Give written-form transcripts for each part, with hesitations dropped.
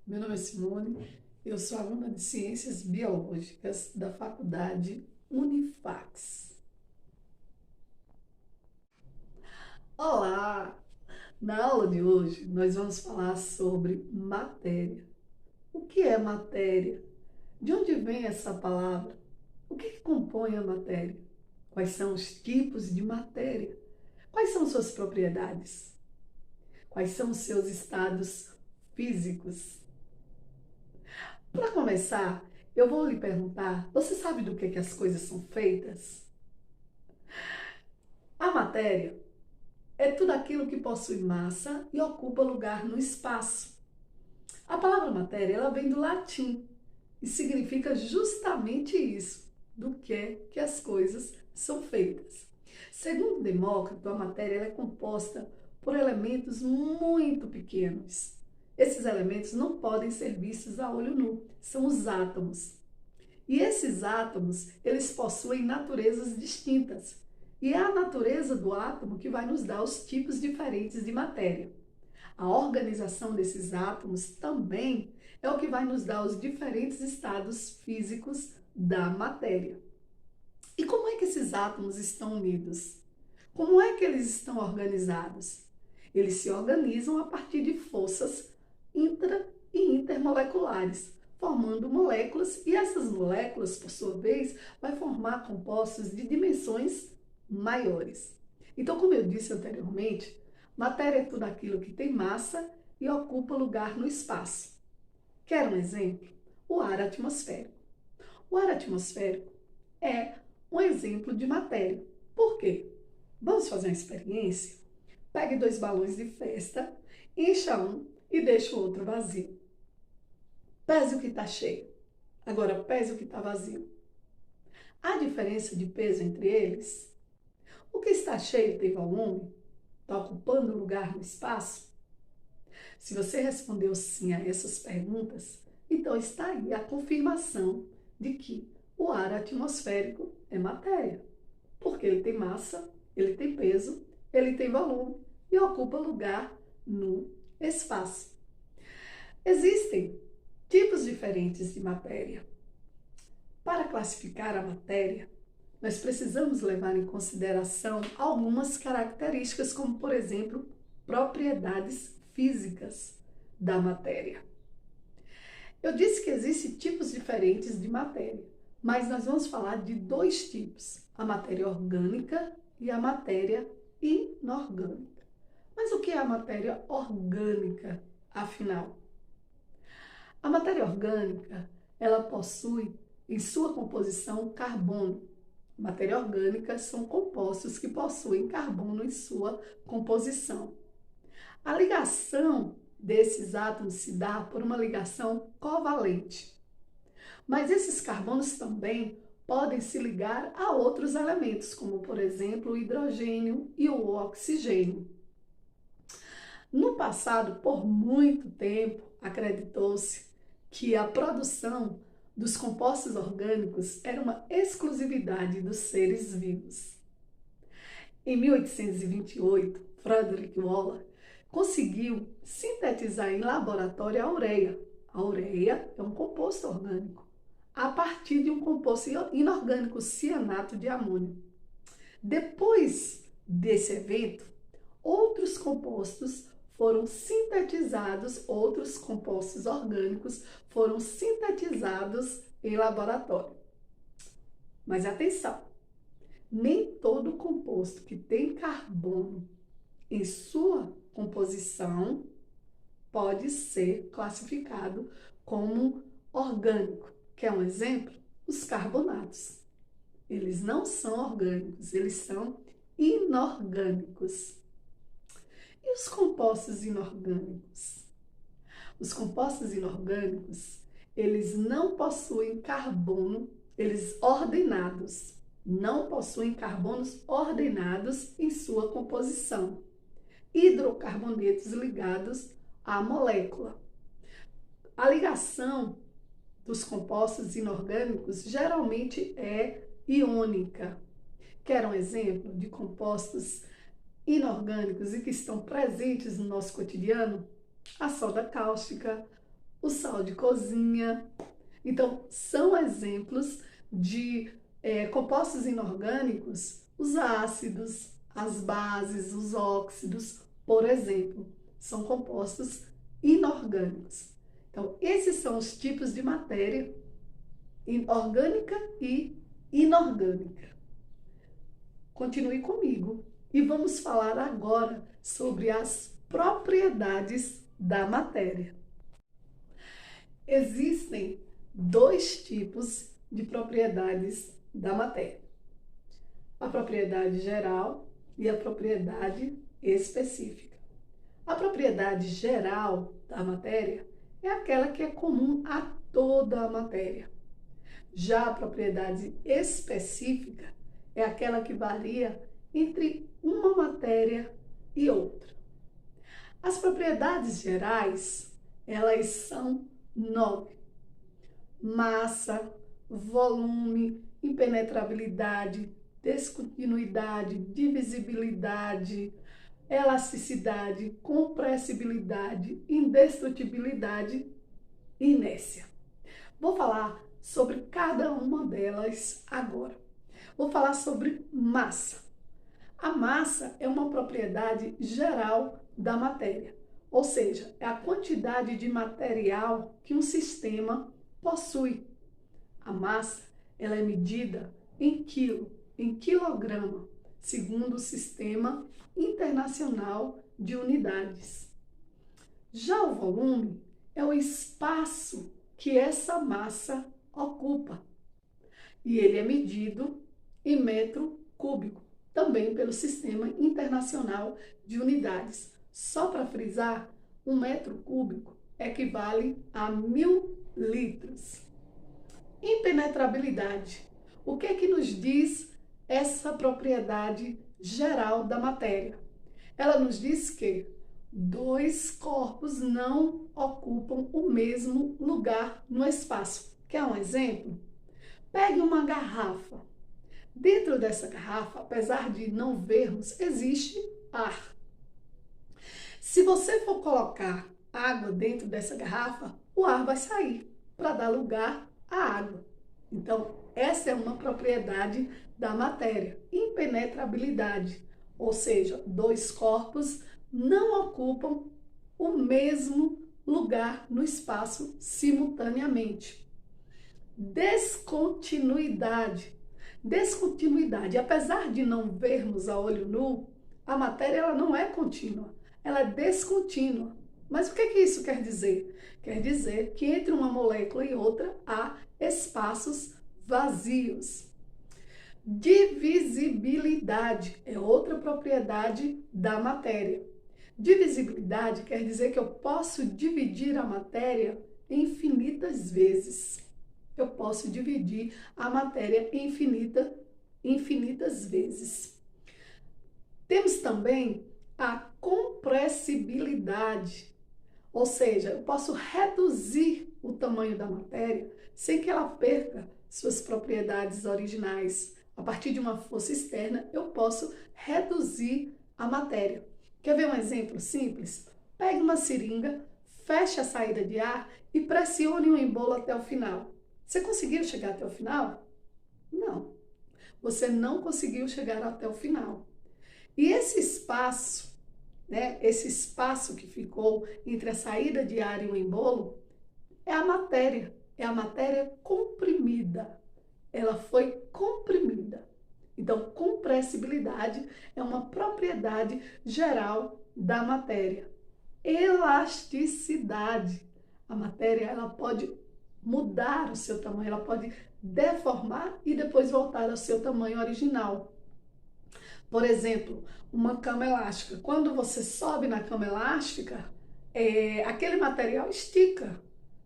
Meu nome é Simone, eu sou aluna de Ciências Biológicas da Faculdade Unifax. Olá! Na aula de hoje, nós vamos falar sobre matéria. O que é matéria? De onde vem essa palavra? O que compõe a matéria? Quais são os tipos de matéria? Quais são suas propriedades? Quais são os seus estados físicos? Para começar, eu vou lhe perguntar: você sabe do que as coisas são feitas? A matéria é tudo aquilo que possui massa e ocupa lugar no espaço. A palavra matéria, ela vem do latim e significa justamente isso, do que as coisas são feitas. Segundo Demócrito, a matéria ela é composta por elementos muito pequenos. Esses elementos não podem ser vistos a olho nu, são os átomos. E esses átomos, eles possuem naturezas distintas. E é a natureza do átomo que vai nos dar os tipos diferentes de matéria. A organização desses átomos também é o que vai nos dar os diferentes estados físicos da matéria. E como é que esses átomos estão unidos? Como é que eles estão organizados? Eles se organizam a partir de forças intra e intermoleculares, formando moléculas, e essas moléculas, por sua vez, vai formar compostos de dimensões maiores. Então, como eu disse anteriormente, matéria é tudo aquilo que tem massa e ocupa lugar no espaço. Quer um exemplo? O ar atmosférico. O ar atmosférico é um exemplo de matéria. Por quê? Vamos fazer uma experiência? Pegue 2 balões de festa, encha um e deixa o outro vazio. Pese o que está cheio. Agora pese o que está vazio. Há diferença de peso entre eles? O que está cheio tem volume? Está ocupando lugar no espaço? Se você respondeu sim a essas perguntas, então está aí a confirmação de que o ar atmosférico é matéria, porque ele tem massa, ele tem peso, ele tem volume e ocupa lugar no espaço. Existem tipos diferentes de matéria. Para classificar a matéria, nós precisamos levar em consideração algumas características, como, por exemplo, propriedades físicas da matéria. Eu disse que existem tipos diferentes de matéria, mas nós vamos falar de 2 tipos: a matéria orgânica e a matéria inorgânica. Mas o que é a matéria orgânica, afinal? A matéria orgânica, ela possui em sua composição carbono. Matéria orgânica são compostos que possuem carbono em sua composição. A ligação desses átomos se dá por uma ligação covalente. Mas esses carbonos também podem se ligar a outros elementos, como por exemplo o hidrogênio e o oxigênio. No passado, por muito tempo, acreditou-se que a produção dos compostos orgânicos era uma exclusividade dos seres vivos. Em 1828, Frederick Waller conseguiu sintetizar em laboratório a ureia. A ureia é um composto orgânico, a partir de um composto inorgânico, cianato de amônio. Depois desse evento, outros compostos foram sintetizados, outros compostos orgânicos foram sintetizados em laboratório. Mas atenção, nem todo composto que tem carbono em sua composição pode ser classificado como orgânico. Quer um exemplo? Os carbonatos. Eles não são orgânicos, eles são inorgânicos. E os compostos inorgânicos? Os compostos inorgânicos, eles não possuem carbono, eles ordenados, não possuem carbonos ordenados em sua composição. Hidrocarbonetos ligados à molécula. A ligação dos compostos inorgânicos geralmente é iônica. Quer um exemplo de compostos inorgânicos e que estão presentes no nosso cotidiano? A soda cáustica, o sal de cozinha. Então, são exemplos de compostos inorgânicos, os ácidos, as bases, os óxidos, por exemplo, são compostos inorgânicos. Então, esses são os tipos de matéria orgânica e inorgânica. Continue comigo e vamos falar agora sobre as propriedades da matéria. Existem dois tipos de propriedades da matéria: a propriedade geral e a propriedade específica. A propriedade geral da matéria é aquela que é comum a toda a matéria. Já a propriedade específica é aquela que varia entre uma matéria e outra. As propriedades gerais, elas são 9: massa, volume, impenetrabilidade, descontinuidade, divisibilidade, elasticidade, compressibilidade, indestrutibilidade e inércia. Vou falar sobre cada uma delas agora. Vou falar sobre massa. A massa é uma propriedade geral da matéria, ou seja, é a quantidade de material que um sistema possui. A massa, ela é medida em quilo, em quilograma, segundo o Sistema Internacional de Unidades. Já o volume é o espaço que essa massa ocupa, e ele é medido em metro cúbico, também pelo Sistema Internacional de Unidades. Só para frisar, 1 metro cúbico equivale a 1000 litros. Impenetrabilidade. O que é que nos diz essa propriedade geral da matéria? Ela nos diz que dois corpos não ocupam o mesmo lugar no espaço. Quer um exemplo? Pegue uma garrafa. Dentro dessa garrafa, apesar de não vermos, existe ar. Se você for colocar água dentro dessa garrafa, o ar vai sair para dar lugar à água. Então, essa é uma propriedade da matéria, impenetrabilidade, ou seja, dois corpos não ocupam o mesmo lugar no espaço simultaneamente. Descontinuidade. Descontinuidade, apesar de não vermos a olho nu, a matéria ela não é contínua, ela é descontínua. Mas o que isso quer dizer? Quer dizer que entre uma molécula e outra há espaços vazios. Divisibilidade é outra propriedade da matéria. Divisibilidade quer dizer que eu posso dividir a matéria infinitas vezes. Eu posso dividir a matéria infinitas vezes. Temos também a compressibilidade, ou seja, eu posso reduzir o tamanho da matéria sem que ela perca suas propriedades originais. A partir de uma força externa, eu posso reduzir a matéria. Quer ver um exemplo simples? Pegue uma seringa, feche a saída de ar e pressione o embolo até o final. Você conseguiu chegar até o final? Não. Você não conseguiu chegar até o final. E esse espaço, esse espaço que ficou entre a saída de ar e o embolo, é a matéria comprimida. Ela foi comprimida. Então, compressibilidade é uma propriedade geral da matéria. Elasticidade. A matéria ela pode mudar o seu tamanho, ela pode deformar e depois voltar ao seu tamanho original. Por exemplo, uma cama elástica. Quando você sobe na cama elástica, aquele material estica,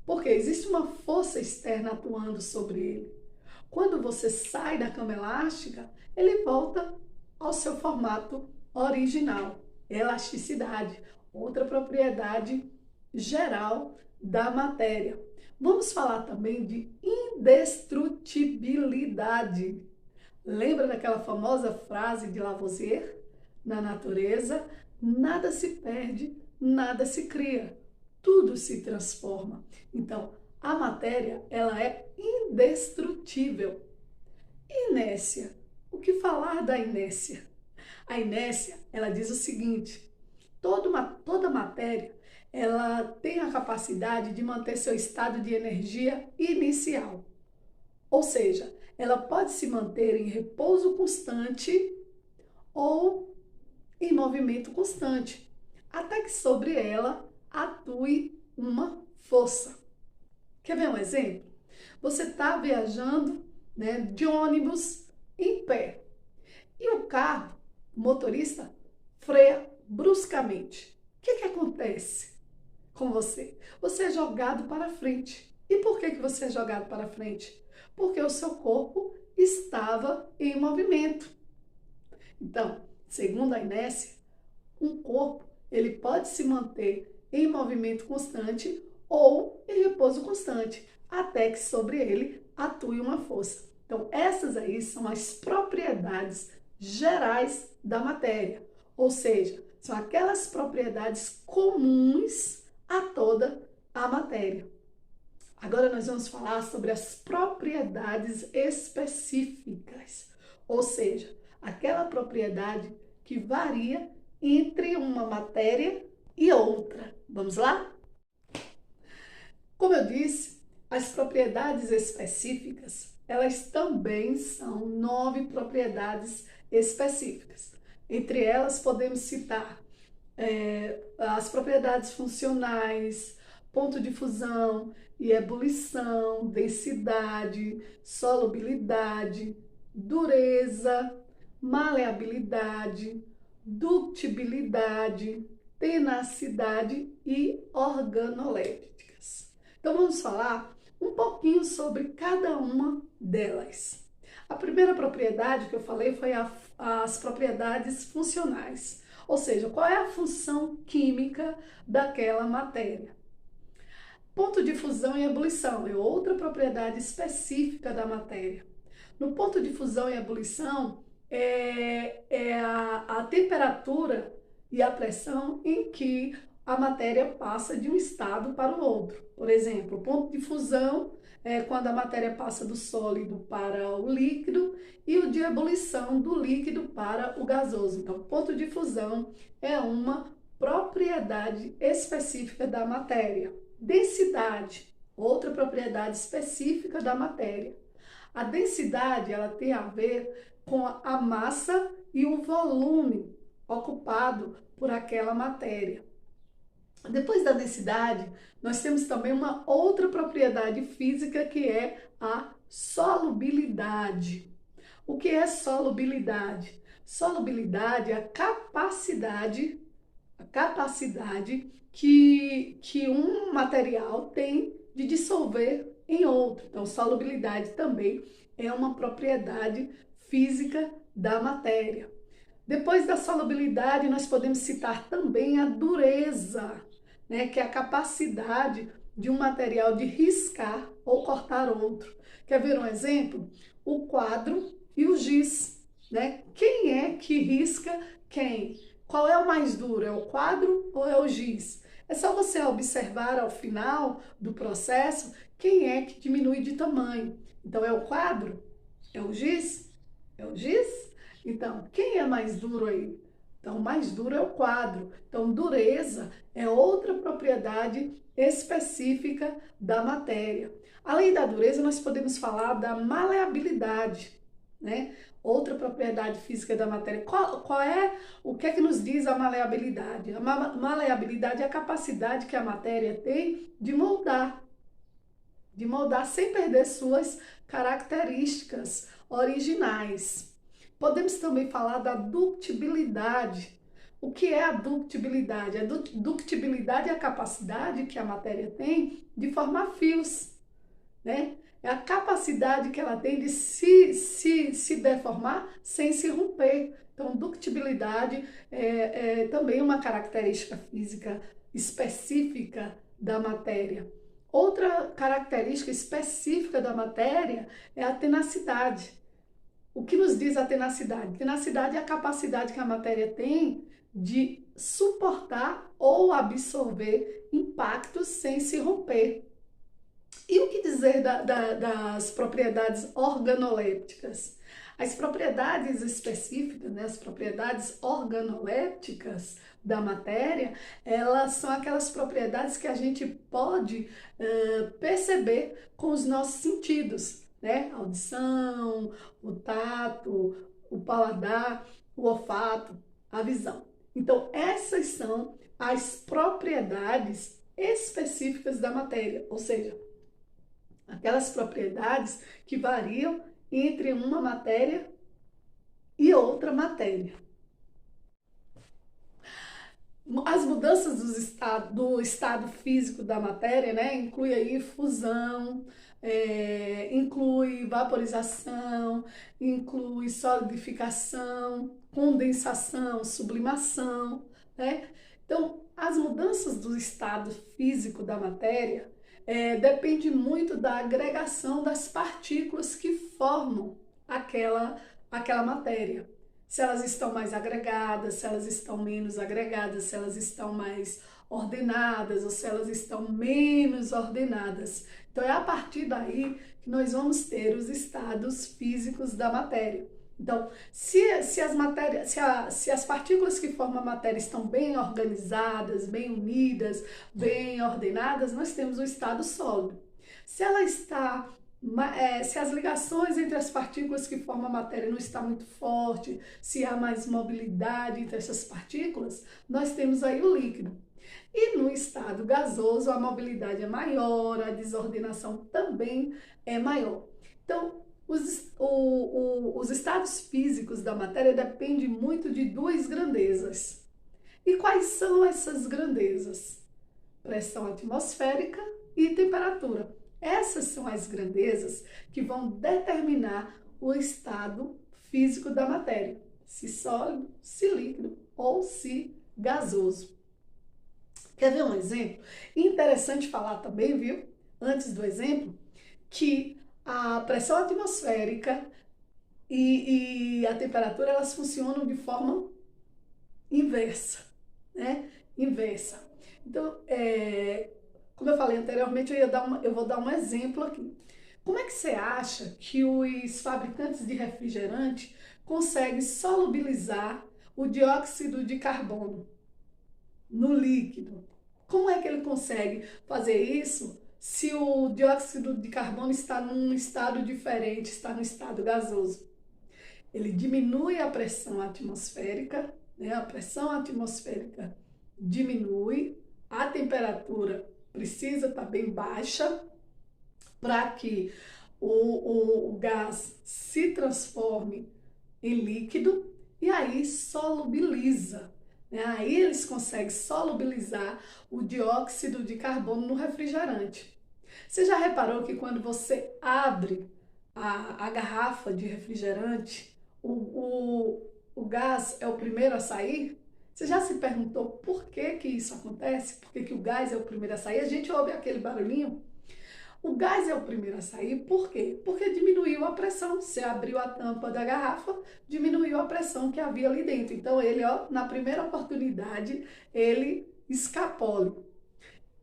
porque existe uma força externa atuando sobre ele. Quando você sai da cama elástica, ele volta ao seu formato original. Elasticidade, outra propriedade geral da matéria. Vamos falar também de indestrutibilidade. Lembra daquela famosa frase de Lavoisier? Na natureza, nada se perde, nada se cria. tudo se transforma. Então, a matéria, ela é indestrutível. Inércia. O que falar da inércia? A inércia, ela diz o seguinte: toda matéria, ela tem a capacidade de manter seu estado de energia inicial. Ou seja, ela pode se manter em repouso constante ou em movimento constante, até que sobre ela atue uma força. Quer ver um exemplo? Você está viajando, né, de ônibus em pé e o carro, o motorista, freia bruscamente. O que acontece com você? Você é jogado para frente. E por que você é jogado para frente? Porque o seu corpo estava em movimento. Então, segundo a inércia, um corpo ele pode se manter em movimento constante ou em repouso constante, até que sobre ele atue uma força. Então, essas aí são as propriedades gerais da matéria, ou seja, são aquelas propriedades comuns a toda a matéria. Agora nós vamos falar sobre as propriedades específicas, ou seja, aquela propriedade que varia entre uma matéria e outra. Vamos lá? Como eu disse, as propriedades específicas, elas também são 9 propriedades específicas. Entre elas podemos citar as propriedades funcionais, ponto de fusão e ebulição, densidade, solubilidade, dureza, maleabilidade, ductibilidade, tenacidade e organolépticas. Então vamos falar um pouquinho sobre cada uma delas. A primeira propriedade que eu falei foi as propriedades funcionais, ou seja, qual é a função química daquela matéria. Ponto de fusão e ebulição é outra propriedade específica da matéria. No ponto de fusão e ebulição é a temperatura e a pressão em que a matéria passa de um estado para o outro. Por exemplo, o ponto de fusão é quando a matéria passa do sólido para o líquido e o de ebulição do líquido para o gasoso. Então, ponto de fusão é uma propriedade específica da matéria. Densidade, outra propriedade específica da matéria. A densidade, ela tem a ver com a massa e o volume ocupado por aquela matéria. Depois da densidade, nós temos também uma outra propriedade física que é a solubilidade. O que é solubilidade? Solubilidade é a capacidade que um material tem de dissolver em outro. Então, solubilidade também é uma propriedade física da matéria. Depois da solubilidade, nós podemos citar também a dureza, né, que é a capacidade de um material de riscar ou cortar outro. Quer ver um exemplo? O quadro e o giz, né? Quem é que risca quem? Qual é o mais duro? É o quadro ou é o giz? É só você observar ao final do processo quem é que diminui de tamanho. Então, é o quadro? É o giz? É o giz? Então, quem é mais duro aí? Então, o mais duro é o quadro. Então, dureza é outra propriedade específica da matéria. Além da dureza, nós podemos falar da maleabilidade, né? Outra propriedade física da matéria. O que é que nos diz a maleabilidade? A maleabilidade é a capacidade que a matéria tem de moldar sem perder suas características originais. Podemos também falar da ductibilidade. O que é a ductibilidade? A ductibilidade é a capacidade que a matéria tem de formar fios, né? É a capacidade que ela tem de se deformar sem se romper. Então, ductibilidade é também uma característica física específica da matéria. Outra característica específica da matéria é a tenacidade. O que nos diz a tenacidade? Tenacidade é a capacidade que a matéria tem de suportar ou absorver impactos sem se romper. E o que dizer das propriedades organolépticas? As propriedades específicas, né, as propriedades organolépticas da matéria, elas são aquelas propriedades que a gente pode perceber com os nossos sentidos, né? A audição, o tato, o paladar, o olfato, a visão. Então, essas são as propriedades específicas da matéria, ou seja, aquelas propriedades que variam entre uma matéria e outra matéria. As mudanças do estado físico da matéria, né, inclui aí fusão, inclui vaporização, inclui solidificação, condensação, sublimação, né? Então, as mudanças do estado físico da matéria depende muito da agregação das partículas que formam aquela matéria. Se elas estão mais agregadas, se elas estão menos agregadas, se elas estão mais ordenadas ou se elas estão menos ordenadas. Então é a partir daí que nós vamos ter os estados físicos da matéria. Então, se as partículas que formam a matéria estão bem organizadas, bem unidas, bem ordenadas, nós temos o estado sólido. Se ela está se as ligações entre as partículas que formam a matéria não está muito forte, se há mais mobilidade entre essas partículas, nós temos aí o líquido. E no estado gasoso, a mobilidade é maior, a desordenação também é maior. Então, os estados físicos da matéria dependem muito de duas grandezas. E quais são essas grandezas? Pressão atmosférica e temperatura. Essas são as grandezas que vão determinar o estado físico da matéria, se sólido, se líquido ou se gasoso. Quer ver um exemplo? Interessante falar também, viu? Antes do exemplo, que a pressão atmosférica e a temperatura, elas funcionam de forma inversa, né? Inversa. Então, como eu falei anteriormente, eu vou dar um exemplo aqui. Como é que você acha que os fabricantes de refrigerante conseguem solubilizar o dióxido de carbono no líquido? Como é que ele consegue fazer isso se o dióxido de carbono está num estado diferente, está no estado gasoso? Ele diminui a pressão atmosférica, né? A pressão atmosférica diminui, a temperatura precisa estar bem baixa para que o gás se transforme em líquido e aí solubiliza. Né? Aí eles conseguem solubilizar o dióxido de carbono no refrigerante. Você já reparou que quando você abre a garrafa de refrigerante, o gás é o primeiro a sair? Você já se perguntou por que que isso acontece? Por que que o gás é o primeiro a sair? A gente ouve aquele barulhinho. O gás é o primeiro a sair, por quê? Porque diminuiu a pressão. Você abriu a tampa da garrafa, diminuiu a pressão que havia ali dentro. Então ele, ó, na primeira oportunidade, ele escapole.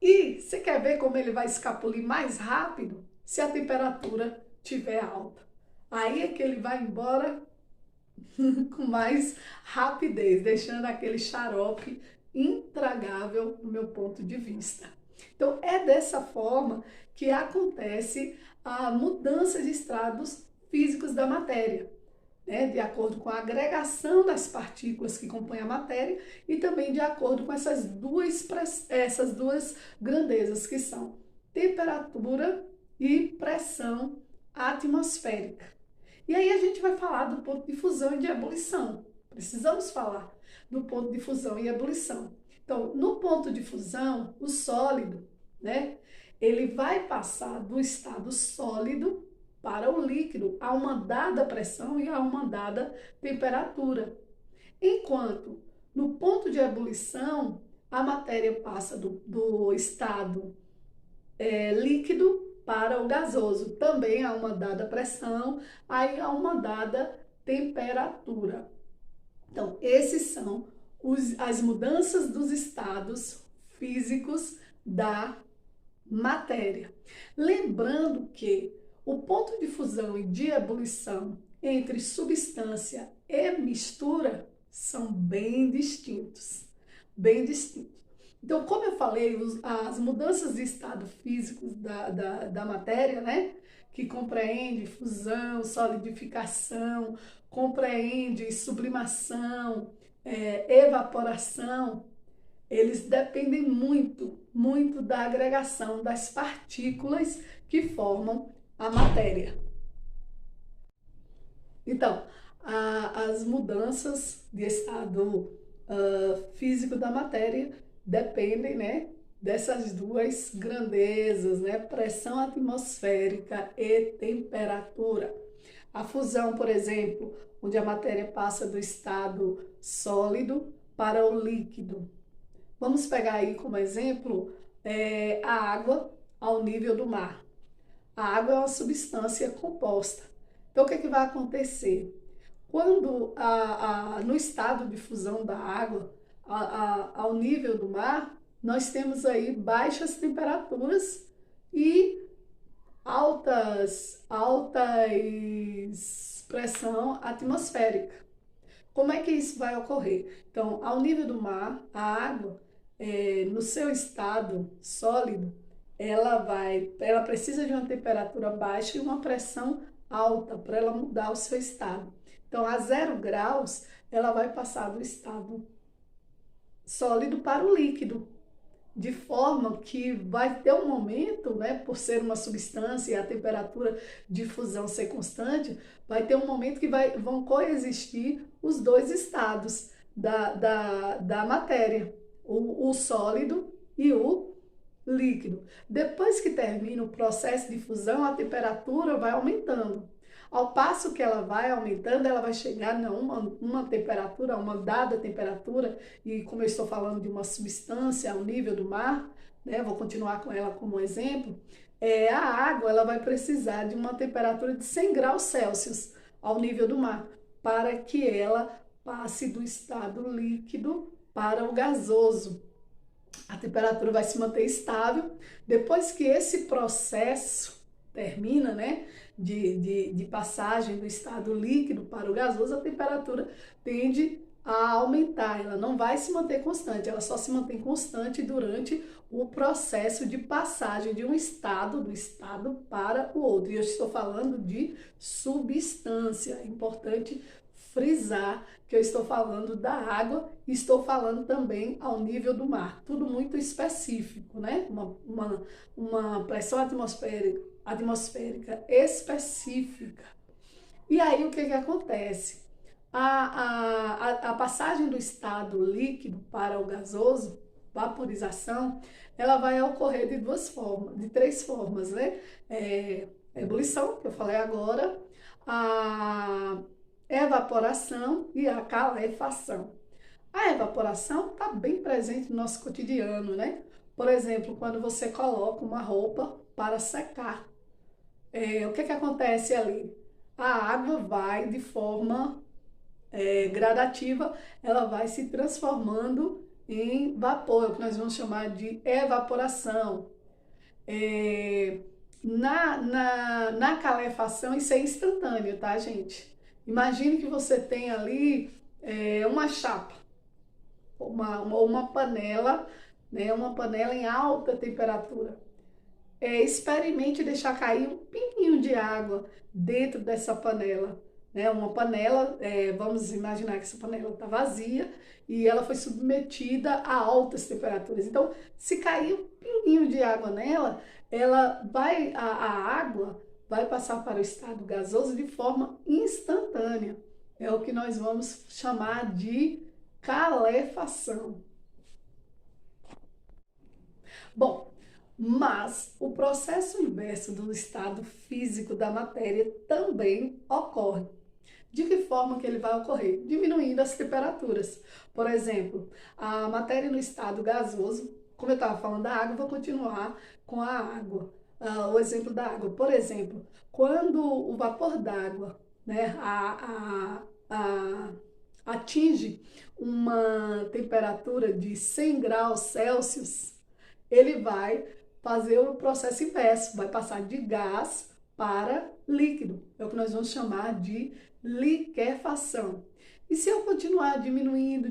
E você quer ver como ele vai escapulir mais rápido? Se a temperatura estiver alta. Aí é que ele vai embora com mais rapidez, deixando aquele xarope intragável no meu ponto de vista. Então, é dessa forma que acontece a mudança de estados físicos da matéria, né? De acordo com a agregação das partículas que compõem a matéria e também de acordo com essas duas grandezas que são temperatura e pressão atmosférica. E aí a gente vai falar do ponto de fusão e de ebulição. Precisamos falar do ponto de fusão e ebulição. Então, no ponto de fusão, o sólido, né, ele vai passar do estado sólido para o líquido a uma dada pressão e a uma dada temperatura. Enquanto no ponto de ebulição, a matéria passa do estado líquido para o gasoso, também a uma dada pressão, aí a uma dada temperatura. Então, esses são as mudanças dos estados físicos da matéria. Lembrando que o ponto de fusão e de ebulição entre substância e mistura são bem distintos, bem distintos. Então, como eu falei, as mudanças de estado físico da matéria, né? Que compreende fusão, solidificação, compreende sublimação, evaporação, eles dependem muito da agregação das partículas que formam a matéria. Então, as mudanças de estado físico da matéria dependem, né, dessas duas grandezas, né, pressão atmosférica e temperatura. A fusão, por exemplo, onde a matéria passa do estado sólido para o líquido. Vamos pegar aí como exemplo a água ao nível do mar. A água é uma substância composta. Então, o que vai acontecer? Quando no estado de fusão da água ao nível do mar, nós temos aí baixas temperaturas e altas pressão atmosférica. Como é que isso vai ocorrer? Então, ao nível do mar, a água, no seu estado sólido, ela precisa de uma temperatura baixa e uma pressão alta para ela mudar o seu estado. Então, a 0 graus, ela vai passar do estado sólido para o líquido, de forma que vai ter um momento, né, por ser uma substância e a temperatura de fusão ser constante, vai ter um momento que vão coexistir os dois estados da matéria, o sólido e o líquido. Depois que termina o processo de fusão, a temperatura vai aumentando. Ao passo que ela vai aumentando, ela vai chegar a uma temperatura, uma dada temperatura, e como eu estou falando de uma substância ao nível do mar, né, vou continuar com ela como exemplo, a água ela vai precisar de uma temperatura de 100 graus Celsius ao nível do mar, para que ela passe do estado líquido para o gasoso. A temperatura vai se manter estável. Depois que esse processo termina, né, de passagem do estado líquido para o gasoso, a temperatura tende a aumentar, ela não vai se manter constante, ela só se mantém constante durante o processo de passagem de um estado, do estado para o outro. E eu estou falando de substância, é importante frisar que eu estou falando da água e estou falando também ao nível do mar, tudo muito específico, né? Uma pressão atmosférica específica. E aí o que acontece? A passagem do estado líquido para o gasoso, vaporização, ela vai ocorrer de três formas, né? Ebulição, que eu falei agora, a evaporação e a calefação. A evaporação está bem presente no nosso cotidiano, né? Por exemplo, quando você coloca uma roupa para secar, o que acontece ali? A água vai de forma gradativa, ela vai se transformando em vapor, o que nós vamos chamar de evaporação. Na calefação, isso é instantâneo, tá, gente? Imagine que você tem ali uma chapa, uma panela, né? Uma panela em alta temperatura. Experimente deixar cair um pinguinho de água dentro dessa panela. Né? Uma panela, vamos imaginar que essa panela está vazia e ela foi submetida a altas temperaturas. Então, se cair um pinguinho de água nela, a água vai passar para o estado gasoso de forma instantânea. É o que nós vamos chamar de calefação. Bom, mas o processo inverso do estado físico da matéria também ocorre. De que forma que ele vai ocorrer? Diminuindo as temperaturas. Por exemplo, a matéria no estado gasoso, como eu estava falando da água, vou continuar com a água. O exemplo da água. Por exemplo, quando o vapor d'água, né, atinge uma temperatura de 100 graus Celsius, ele vai fazer o processo inverso, vai passar de gás para líquido. É o que nós vamos chamar de liquefação. E se eu continuar diminuindo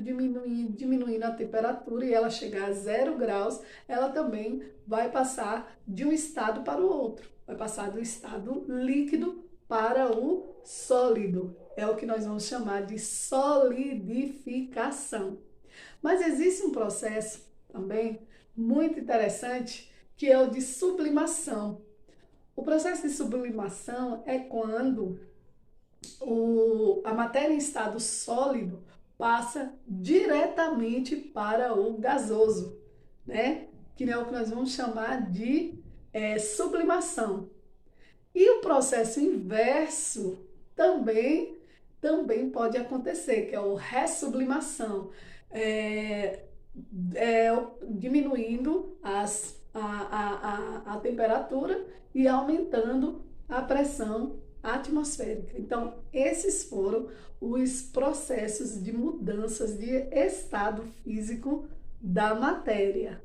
a temperatura e ela chegar a 0 graus, ela também vai passar de um estado para o outro. Vai passar do estado líquido para o sólido. É o que nós vamos chamar de solidificação. Mas existe um processo também muito interessante que é o de sublimação. O processo de sublimação é quando a matéria em estado sólido passa diretamente para o gasoso, né? Que é o que nós vamos chamar de sublimação. E o processo inverso também pode acontecer, que é o ressublimação, diminuindo a temperatura e aumentando a pressão atmosférica. Então, esses foram os processos de mudanças de estado físico da matéria.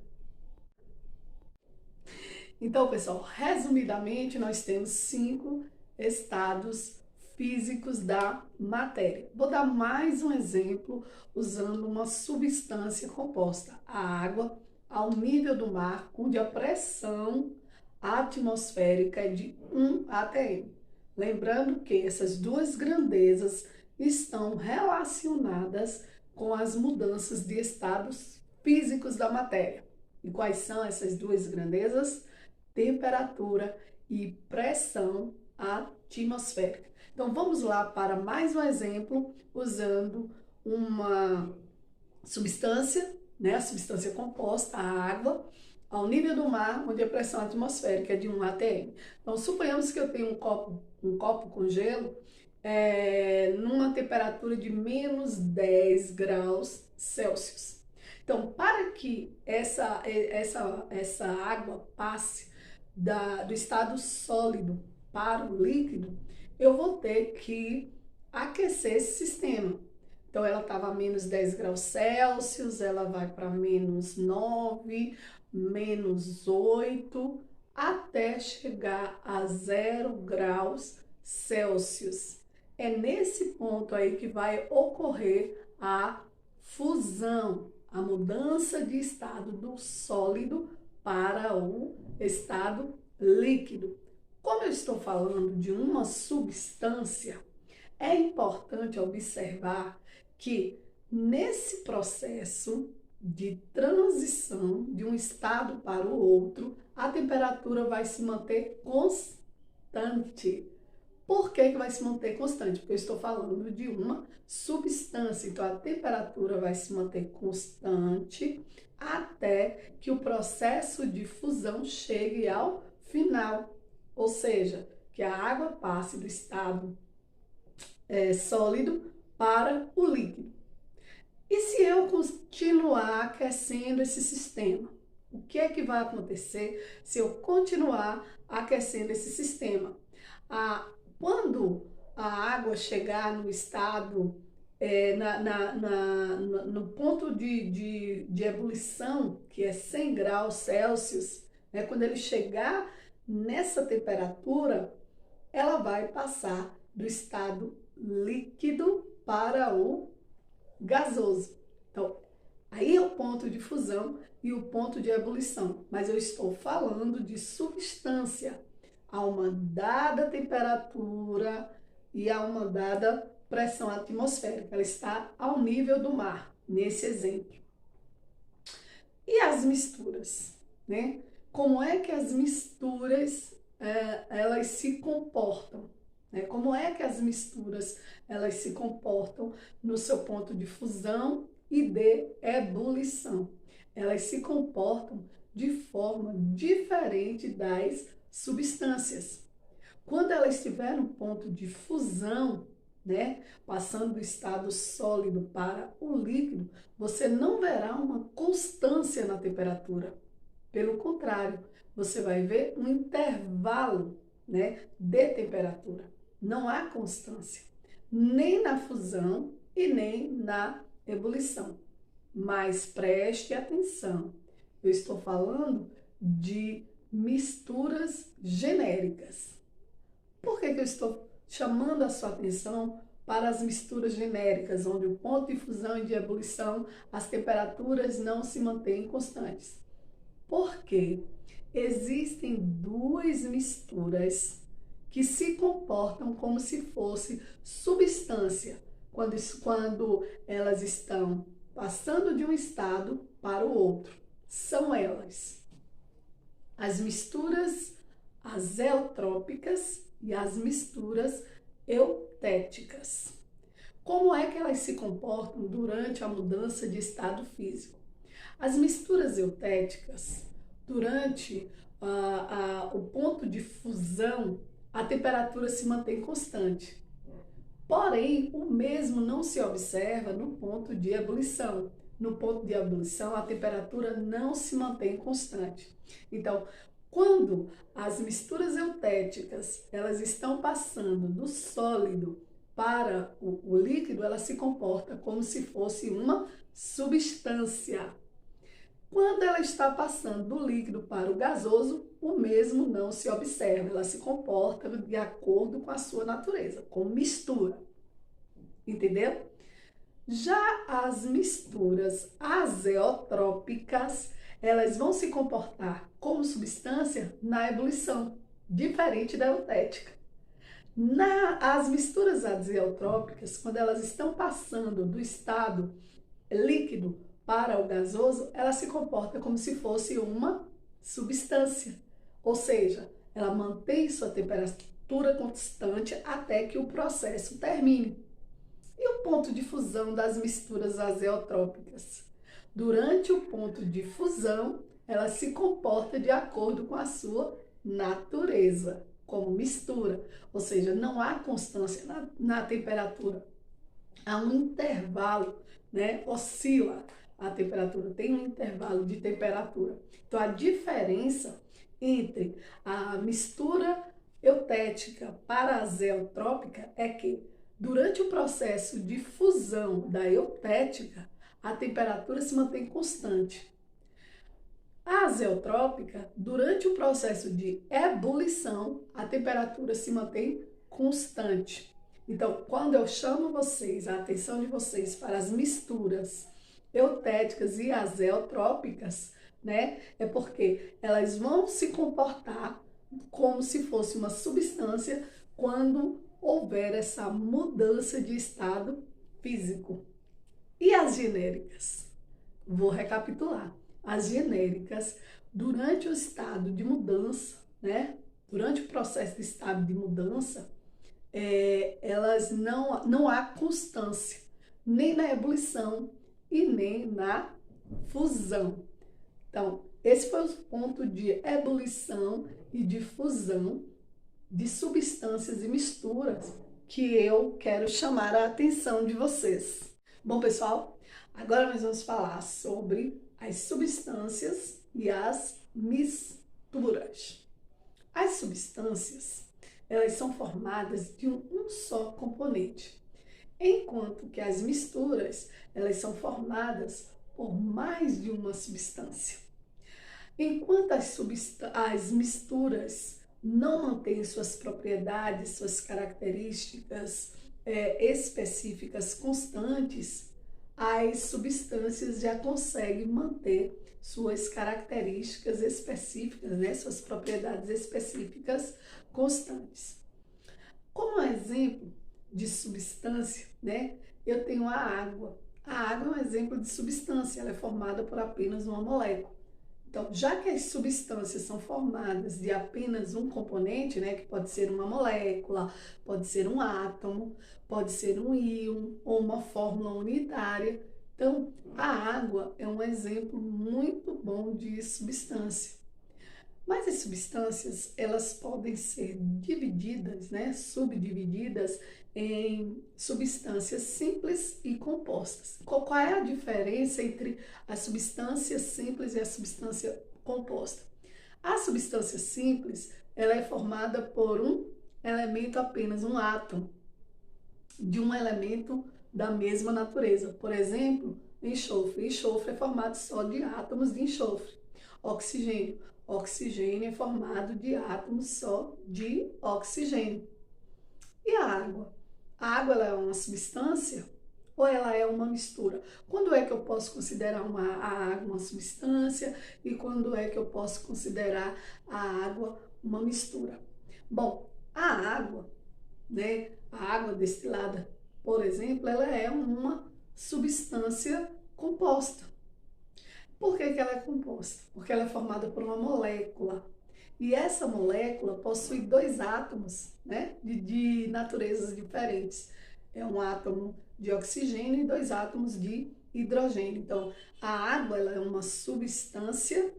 Então, pessoal, resumidamente, nós temos 5 estados físicos da matéria. Vou dar mais um exemplo usando uma substância composta, a água, ao nível do mar, onde a pressão atmosférica é de 1 atm. Lembrando que essas duas grandezas estão relacionadas com as mudanças de estados físicos da matéria. E quais são essas duas grandezas? Temperatura e pressão atmosférica. Então vamos lá para mais um exemplo usando uma substância, né, a substância composta, a água, ao nível do mar, onde a pressão atmosférica é de 1 atm. Então suponhamos que eu tenho um copo com gelo numa temperatura de menos 10 graus Celsius. Então, para que essa água passe do estado sólido para o líquido, eu vou ter que aquecer esse sistema. Então, ela estava a menos 10 graus Celsius, ela vai para menos 9, menos 8, até chegar a 0 graus Celsius. É nesse ponto aí que vai ocorrer a fusão, a mudança de estado do sólido para o estado líquido. Como eu estou falando de uma substância, é importante observar que nesse processo de transição de um estado para o outro, a temperatura vai se manter constante. Por que vai se manter constante? Porque eu estou falando de uma substância, então a temperatura vai se manter constante até que o processo de fusão chegue ao final, ou seja, que a água passe do estado sólido para o líquido. E se eu continuar aquecendo esse sistema? O que é que vai acontecer se eu continuar aquecendo esse sistema? Quando a água chegar no estado, no ponto de ebulição, que é 100 graus Celsius, né, quando ele chegar nessa temperatura, ela vai passar do estado líquido para o gasoso. Então, aí é o ponto de fusão e o ponto de ebulição, mas eu estou falando de substância a uma dada temperatura e a uma dada pressão atmosférica. Ela está ao nível do mar, nesse exemplo. E as misturas, né? Como é que as misturas elas se comportam? Né? Como é que as misturas elas se comportam no seu ponto de fusão e de ebulição? Elas se comportam de forma diferente das substâncias. Quando ela estiver no ponto de fusão, né, passando do estado sólido para o líquido, você não verá uma constância na temperatura. Pelo contrário, você vai ver um intervalo, né, de temperatura. Não há constância, nem na fusão e nem na ebulição. Mas preste atenção, eu estou falando de misturas genéricas. Por que eu estou chamando a sua atenção para as misturas genéricas, onde o ponto de fusão e de ebulição, as temperaturas não se mantêm constantes? Porque existem duas misturas que se comportam como se fosse substância, quando elas estão passando de um estado para o outro. São elas as misturas azeotrópicas e as misturas eutéticas. Como é que elas se comportam durante a mudança de estado físico? As misturas eutéticas, durante o ponto de fusão, a temperatura se mantém constante. Porém, o mesmo não se observa no ponto de ebulição. No ponto de ebulição, a temperatura não se mantém constante. Então, quando as misturas eutéticas elas estão passando do sólido para o líquido, ela se comporta como se fosse uma substância. Quando ela está passando do líquido para o gasoso, o mesmo não se observa, ela se comporta de acordo com a sua natureza, como mistura. Entendeu? Já as misturas azeotrópicas, elas vão se comportar como substância na ebulição, diferente da eutética. As misturas azeotrópicas, quando elas estão passando do estado líquido para o gasoso, ela se comporta como se fosse uma substância, ou seja, ela mantém sua temperatura constante até que o processo termine. E o ponto de fusão das misturas azeotrópicas? Durante o ponto de fusão, ela se comporta de acordo com a sua natureza, como mistura, ou seja, não há constância na temperatura, há um intervalo, né? Oscila a temperatura, tem um intervalo de temperatura. Então, a diferença entre a mistura eutética para a azeotrópica é que, durante o processo de fusão da eutética, a temperatura se mantém constante. A azeotrópica, durante o processo de ebulição, a temperatura se mantém constante. Então, quando eu chamo a atenção de vocês para as misturas eutéticas e azeotrópicas, né, é porque elas vão se comportar como se fosse uma substância quando houver essa mudança de estado físico. E as genéricas? Vou recapitular. As genéricas, durante o estado de mudança, né, durante o processo de estado de mudança, elas não há constância, nem na ebulição e nem na fusão. Então, esse foi o ponto de ebulição e de fusão de substâncias e misturas que eu quero chamar a atenção de vocês. Bom, pessoal, agora nós vamos falar sobre as substâncias e as misturas. As substâncias, elas são formadas de um só componente, enquanto que as misturas, elas são formadas por mais de uma substância. Enquanto as misturas não mantêm suas propriedades, suas características específicas constantes, as substâncias já conseguem manter suas características específicas, né, suas propriedades específicas constantes. Como exemplo de substância, né, eu tenho a água. A água é um exemplo de substância, ela é formada por apenas uma molécula. Então, já que as substâncias são formadas de apenas um componente, né, que pode ser uma molécula, pode ser um átomo, pode ser um íon ou uma fórmula unitária, então a água é um exemplo muito bom de substância. Mas as substâncias, elas podem ser divididas, né, subdivididas em substâncias simples e compostas. Qual é a diferença entre a substância simples e a substância composta? A substância simples, ela é formada por um elemento, apenas um átomo, de um elemento da mesma natureza. Por exemplo, enxofre. Enxofre é formado só de átomos de enxofre. Oxigênio. Oxigênio é formado de átomos só de oxigênio. E a água? A água ela é uma substância ou ela é uma mistura? Quando é que eu posso considerar a água uma substância e quando é que eu posso considerar a água uma mistura? Bom, a água, né, a água destilada, por exemplo, ela é uma substância composta. Por que ela é composta? Porque ela é formada por uma molécula. E essa molécula possui dois átomos, né, de naturezas diferentes. É um átomo de oxigênio e dois átomos de hidrogênio. Então, a água ela é uma substância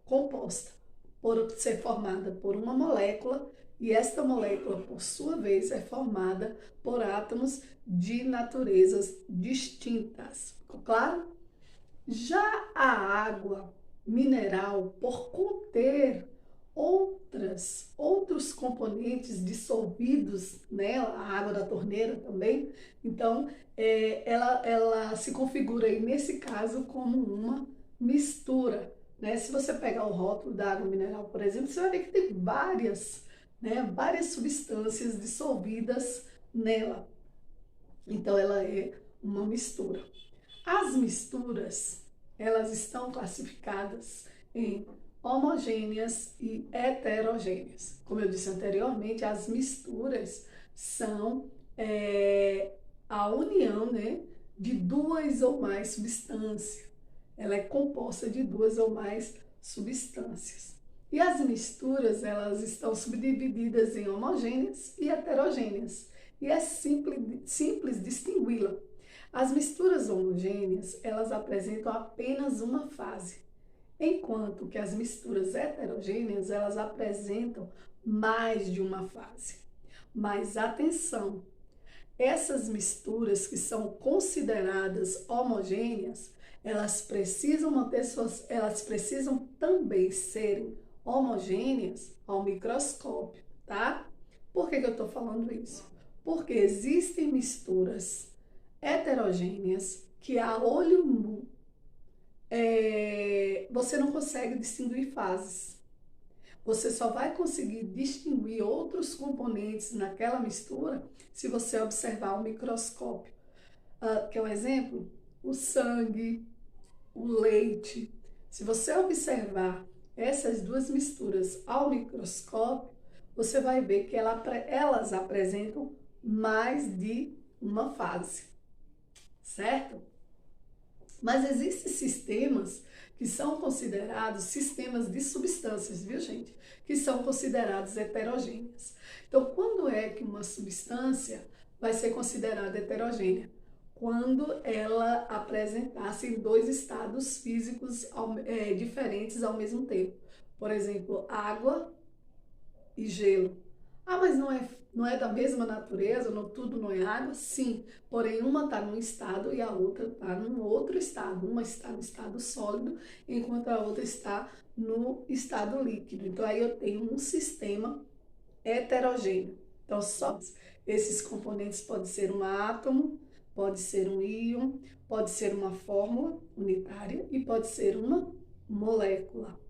composta, por ser formada por uma molécula, e esta molécula, por sua vez, é formada por átomos de naturezas distintas. Ficou claro? Já a água mineral, por conter outros componentes dissolvidos nela, a água da torneira também, então ela se configura aí, nesse caso, como uma mistura, né? Se você pegar o rótulo da água mineral, por exemplo, você vai ver que tem várias substâncias dissolvidas nela. Então ela é uma mistura. As misturas, elas estão classificadas em homogêneas e heterogêneas. Como eu disse anteriormente, as misturas são a união, né, de duas ou mais substâncias. Ela é composta de duas ou mais substâncias. E as misturas, elas estão subdivididas em homogêneas e heterogêneas. E é simples distingui-la. As misturas homogêneas, elas apresentam apenas uma fase, enquanto que as misturas heterogêneas, elas apresentam mais de uma fase. Mas atenção, essas misturas que são consideradas homogêneas, elas precisam também serem homogêneas ao microscópio, tá? Por que eu estou falando isso? Porque existem misturas heterogêneas que a olho nu você não consegue distinguir fases. Você só vai conseguir distinguir outros componentes naquela mistura se você observar o microscópio. Quer um exemplo? O sangue, o leite. Se você observar essas duas misturas ao microscópio, você vai ver que elas apresentam mais de uma fase, certo? Mas existem sistemas que são considerados sistemas de substâncias, viu, gente? Que são considerados heterogêneas. Então, quando é que uma substância vai ser considerada heterogênea? Quando ela apresentasse dois estados físicos diferentes ao mesmo tempo. Por exemplo, água e gelo. Ah, mas não é da mesma natureza, tudo não é água? Sim, porém uma está num estado e a outra está num outro estado. Uma está no estado sólido, enquanto a outra está no estado líquido. Então aí eu tenho um sistema heterogêneo. Então só esses componentes podem ser um átomo, pode ser um íon, pode ser uma fórmula unitária e pode ser uma molécula.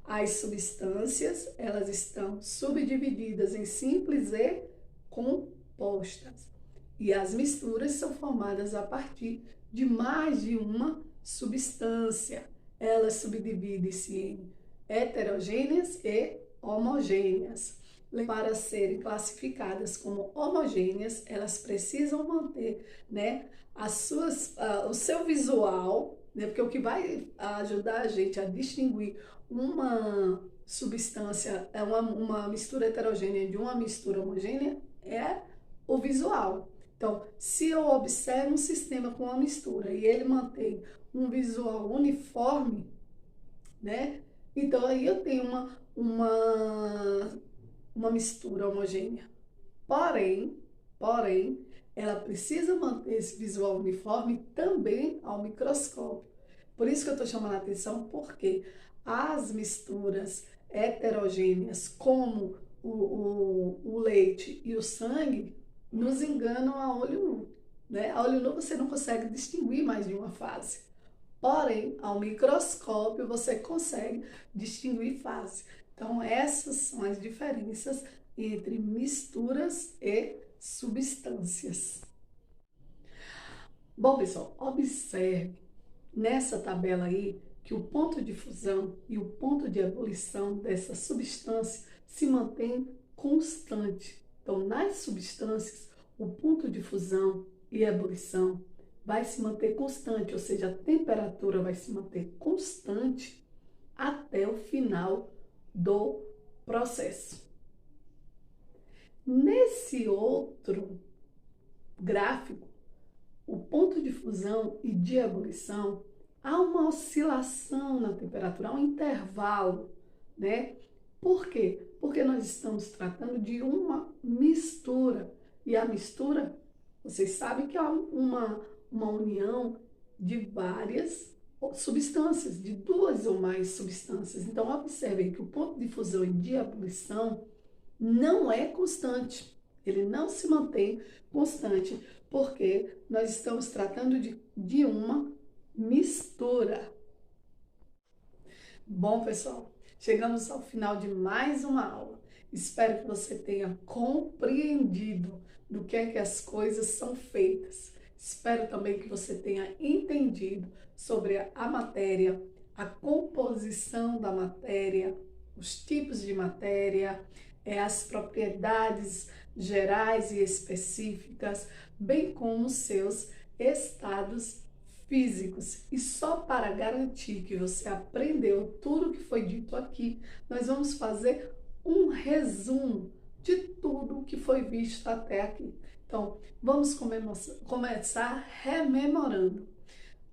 As substâncias, elas estão subdivididas em simples e compostas. E as misturas são formadas a partir de mais de uma substância. Elas subdividem-se em heterogêneas e homogêneas. Para serem classificadas como homogêneas, elas precisam manter, né, o seu visual, né, porque o que vai ajudar a gente a distinguir uma substância, uma mistura heterogênea de uma mistura homogênea é o visual. Então, se eu observo um sistema com uma mistura e ele mantém um visual uniforme, né? Então, aí eu tenho uma mistura homogênea. Porém, ela precisa manter esse visual uniforme também ao microscópio. Por isso que eu estou chamando a atenção, porque as misturas heterogêneas, como o leite e o sangue, nos enganam a olho nu. né? A olho nu você não consegue distinguir mais de uma fase. Porém, ao microscópio você consegue distinguir fase. Então, essas são as diferenças entre misturas e substâncias. Bom, pessoal, observe nessa tabela aí que o ponto de fusão e o ponto de ebulição dessa substância se mantém constante. Então, nas substâncias, o ponto de fusão e ebulição vai se manter constante, ou seja, a temperatura vai se manter constante até o final do processo. Nesse outro gráfico, o ponto de fusão e de ebulição, há uma oscilação na temperatura, há um intervalo, né? Por quê? Porque nós estamos tratando de uma mistura. E a mistura, vocês sabem que é uma união de várias substâncias, de duas ou mais substâncias. Então, observem que o ponto de fusão e de ebulição não é constante. Ele não se mantém constante, porque nós estamos tratando de uma mistura. Bom, pessoal, chegamos ao final de mais uma aula. Espero que você tenha compreendido do que é que as coisas são feitas. Espero também que você tenha entendido sobre a matéria, a composição da matéria, os tipos de matéria, as propriedades gerais e específicas, bem como seus estados físicos. E só para garantir que você aprendeu tudo o que foi dito aqui, nós vamos fazer um resumo de tudo o que foi visto até aqui. Então, vamos começar rememorando.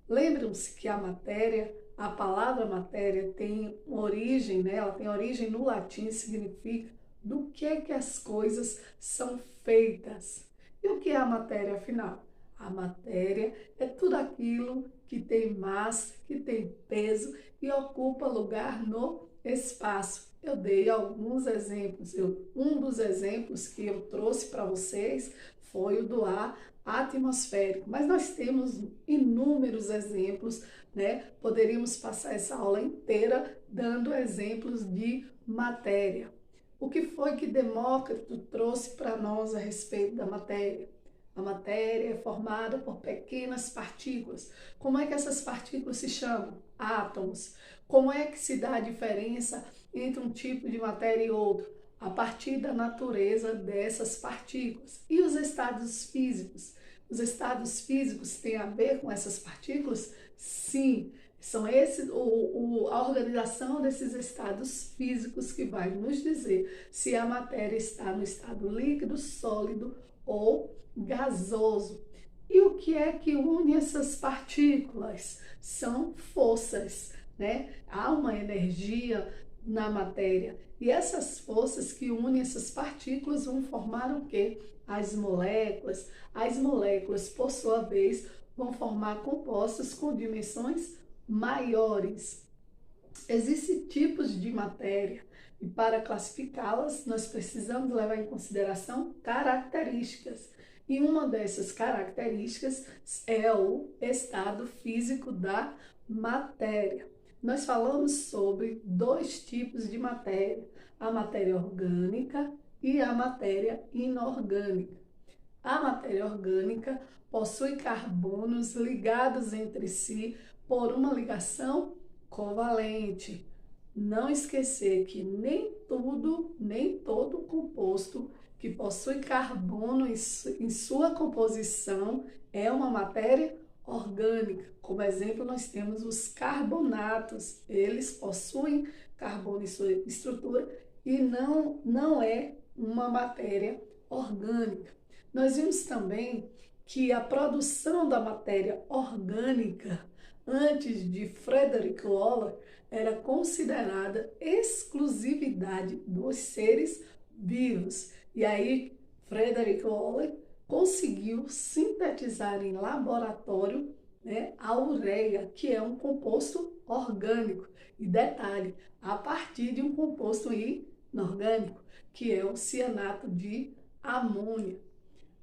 Lembram-se que a matéria, a palavra matéria tem origem, né? Ela tem origem no latim, significa do que é que as coisas são feitas. E o que é a matéria, afinal? A matéria é tudo aquilo que tem massa, que tem peso e ocupa lugar no espaço. Eu dei alguns exemplos. Um dos exemplos que eu trouxe para vocês foi o do ar atmosférico, mas nós temos inúmeros exemplos, né? Poderíamos passar essa aula inteira dando exemplos de matéria. O que foi que Demócrito trouxe para nós a respeito da matéria? A matéria é formada por pequenas partículas. Como é que essas partículas se chamam? Átomos. Como é que se dá a diferença entre um tipo de matéria e outro? A partir da natureza dessas partículas. E os estados físicos? Os estados físicos têm a ver com essas partículas? Sim, são a organização desses estados físicos que vai nos dizer se a matéria está no estado líquido, sólido ou gasoso. E o que é que une essas partículas? São forças, né? Há uma energia na matéria e essas forças que unem essas partículas vão formar o quê? As moléculas. As moléculas, por sua vez, vão formar compostos com dimensões maiores. Existem tipos de matéria e para classificá-las nós precisamos levar em consideração características. E uma dessas características é o estado físico da matéria. Nós falamos sobre dois tipos de matéria, a matéria orgânica e a matéria inorgânica. A matéria orgânica possui carbonos ligados entre si por uma ligação covalente. Não esquecer que nem todo composto que possui carbono em sua composição é uma matéria orgânica. Como exemplo, nós temos os carbonatos. Eles possuem carbono em sua estrutura e não é uma matéria orgânica. Nós vimos também que a produção da matéria orgânica antes de Frederick Waller era considerada exclusividade dos seres vivos. E aí Frederick Waller conseguiu sintetizar em laboratório, né, a ureia, que é um composto orgânico. E detalhe, a partir de um composto inorgânico, que é o cianato de amônia.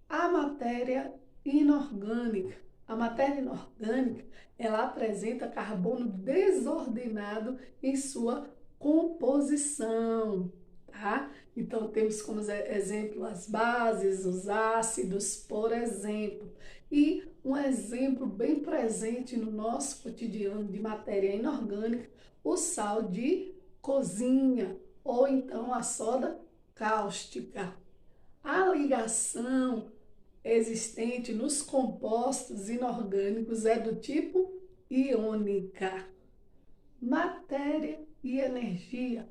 A matéria inorgânica. A matéria inorgânica, ela apresenta carbono desordenado em sua composição, tá? Então, temos como exemplo as bases, os ácidos, por exemplo. E um exemplo bem presente no nosso cotidiano de matéria inorgânica, o sal de cozinha, ou então a soda cáustica. A ligação existente nos compostos inorgânicos é do tipo iônica. Matéria e energia.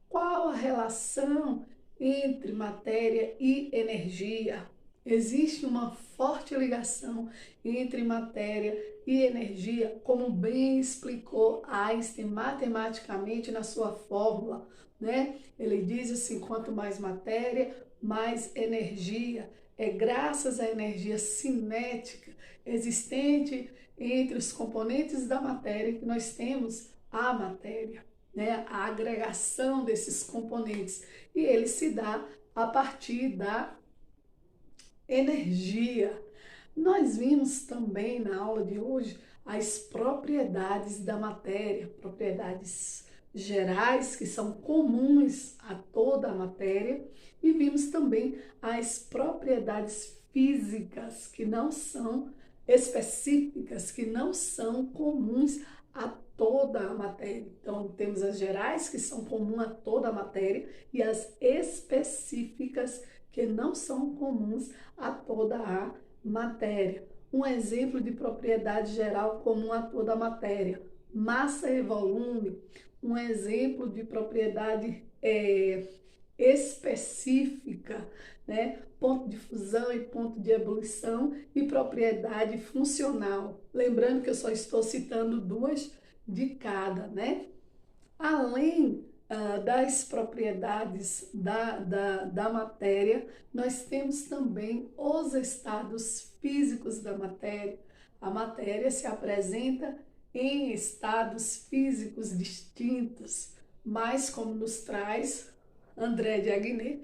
Qual a relação entre matéria e energia? Existe uma forte ligação entre matéria e energia, como bem explicou Einstein matematicamente na sua fórmula, né? Ele diz assim, quanto mais matéria, mais energia. É graças à energia cinética existente entre os componentes da matéria que nós temos a matéria, né? A agregação desses componentes. E ele se dá a partir da energia. Nós vimos também na aula de hoje as propriedades da matéria, propriedades gerais que são comuns a toda a matéria, e vimos também as propriedades físicas que não são específicas, que não são comuns a toda a matéria. Então, temos as gerais, que são comuns a toda a matéria, e as específicas, que não são comuns a toda a matéria. Um exemplo de propriedade geral comum a toda a matéria: massa e volume. Um exemplo de propriedade específica, né? Ponto de fusão e ponto de ebulição, e propriedade funcional. Lembrando que eu só estou citando duas de cada, né? Além das propriedades da matéria, nós temos também os estados físicos da matéria. A matéria se apresenta em estados físicos distintos, mas como nos traz André de Aguiné,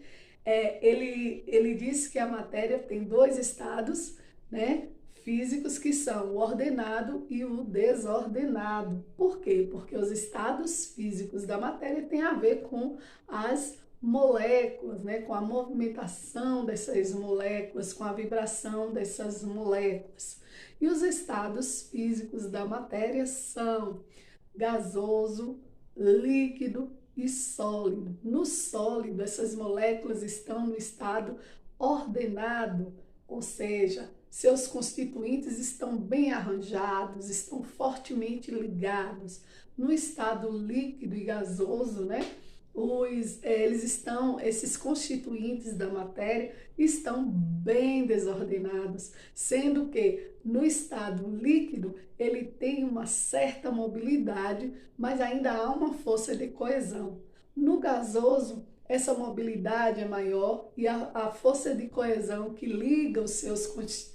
ele diz que a matéria tem dois estados, né, físicos, que são o ordenado e o desordenado. Por quê? Porque os estados físicos da matéria têm a ver com as moléculas, né, com a movimentação dessas moléculas, com a vibração dessas moléculas. E os estados físicos da matéria são gasoso, líquido e sólido. No sólido, essas moléculas estão no estado ordenado, ou seja, seus constituintes estão bem arranjados, estão fortemente ligados. No estado líquido e gasoso, né? Esses constituintes da matéria estão bem desordenados, sendo que no estado líquido ele tem uma certa mobilidade, mas ainda há uma força de coesão. No gasoso, essa mobilidade é maior e a força de coesão que liga os seus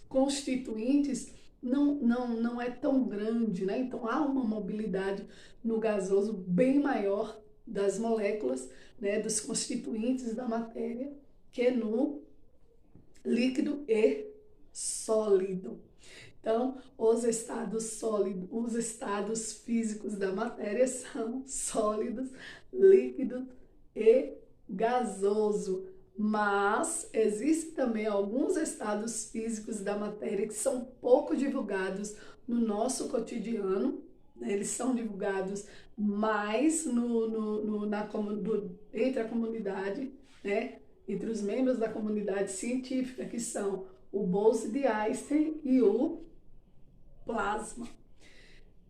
constituintes não é tão grande, né? Então há uma mobilidade no gasoso bem maior das moléculas, né, dos constituintes da matéria, que no líquido e sólido. Então, os estados sólidos, os estados físicos da matéria são sólidos, líquido e gasoso. Mas existem também alguns estados físicos da matéria que são pouco divulgados no nosso cotidiano. Eles são divulgados mais entre a comunidade, né? Entre os membros da comunidade científica, que são o Bose de Einstein e o plasma.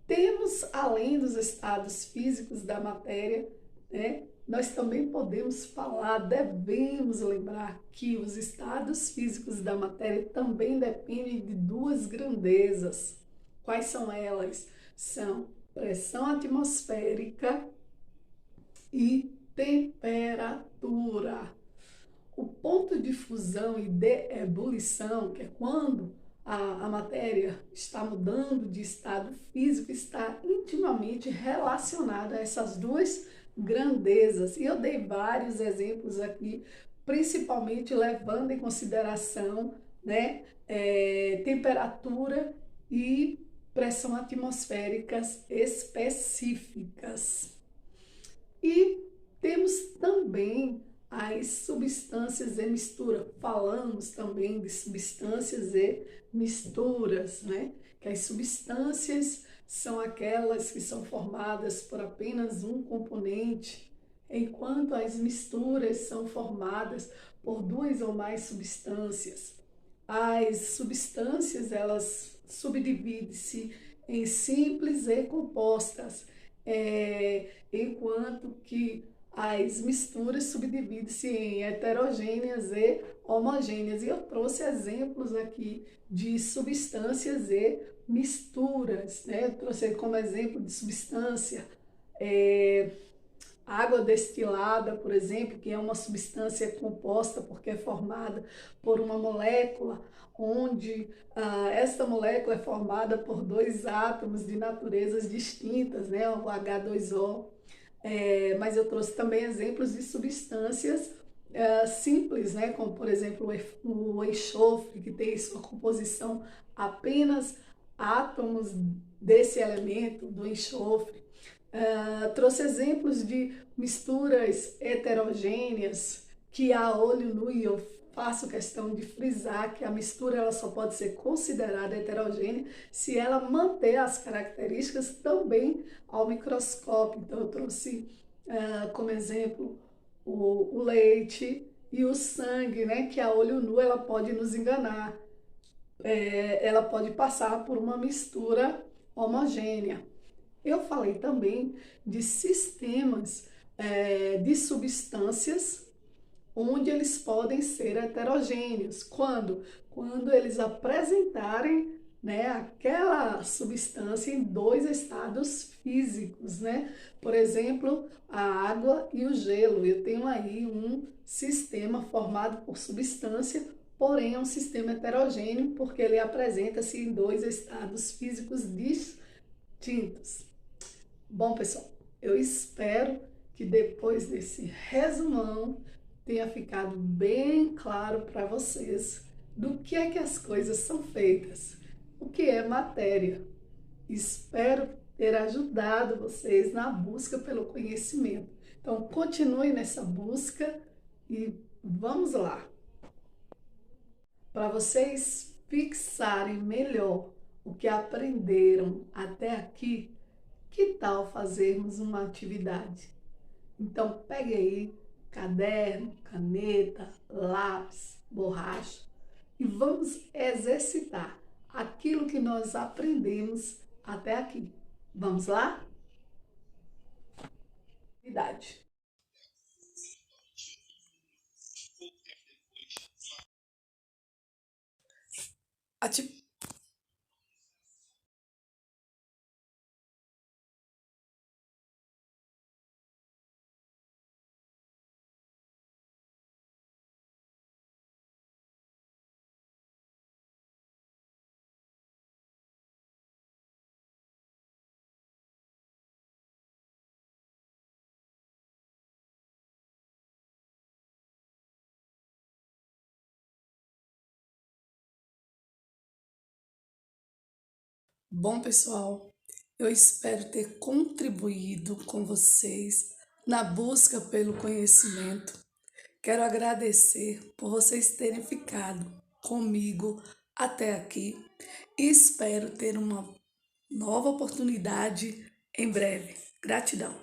Temos, além dos estados físicos da matéria, né, nós também podemos falar, devemos lembrar que os estados físicos da matéria também dependem de duas grandezas. Quais são elas? São pressão atmosférica e temperatura. O ponto de fusão e de ebulição, que é quando a matéria está mudando de estado físico, está intimamente relacionado a essas duas grandezas. E eu dei vários exemplos aqui, principalmente levando em consideração, né? Temperatura e pressão atmosféricas específicas. E temos também as substâncias e mistura. Falamos também de substâncias e misturas, né? Que as substâncias são aquelas que são formadas por apenas um componente, enquanto as misturas são formadas por duas ou mais substâncias. As substâncias, elas subdividem-se em simples e compostas, enquanto que as misturas subdividem-se em heterogêneas e homogêneas. E eu trouxe exemplos aqui de substâncias e misturas, né? Eu trouxe como exemplo de substância água destilada, por exemplo, que é uma substância composta porque é formada por uma molécula, onde esta molécula é formada por dois átomos de naturezas distintas, né, o H2O. Mas eu trouxe também exemplos de substâncias simples, né, como por exemplo o enxofre, que tem sua composição apenas átomos desse elemento, do enxofre. Trouxe exemplos de misturas heterogêneas que a olho nu, e eu faço questão de frisar que a mistura ela só pode ser considerada heterogênea se ela manter as características também ao microscópio. Então eu trouxe como exemplo o leite e o sangue, né, que a olho nu ela pode nos enganar. Ela pode passar por uma mistura homogênea. Eu falei também de sistemas de substâncias onde eles podem ser heterogêneos. Quando? Quando eles apresentarem, né, aquela substância em dois estados físicos, né? Por exemplo, a água e o gelo. Eu tenho aí um sistema formado por substância, porém é um sistema heterogêneo porque ele apresenta-se em dois estados físicos distintos. Bom, pessoal, eu espero que depois desse resumão tenha ficado bem claro para vocês do que é que as coisas são feitas, o que é matéria. Espero ter ajudado vocês na busca pelo conhecimento. Então, continue nessa busca e vamos lá. Para vocês fixarem melhor o que aprenderam até aqui, que tal fazermos uma atividade? Então, pegue aí caderno, caneta, lápis, borracha e vamos exercitar aquilo que nós aprendemos até aqui. Vamos lá? Atividade. Ati- Bom, pessoal, eu espero ter contribuído com vocês na busca pelo conhecimento. Quero agradecer por vocês terem ficado comigo até aqui e espero ter uma nova oportunidade em breve. Gratidão.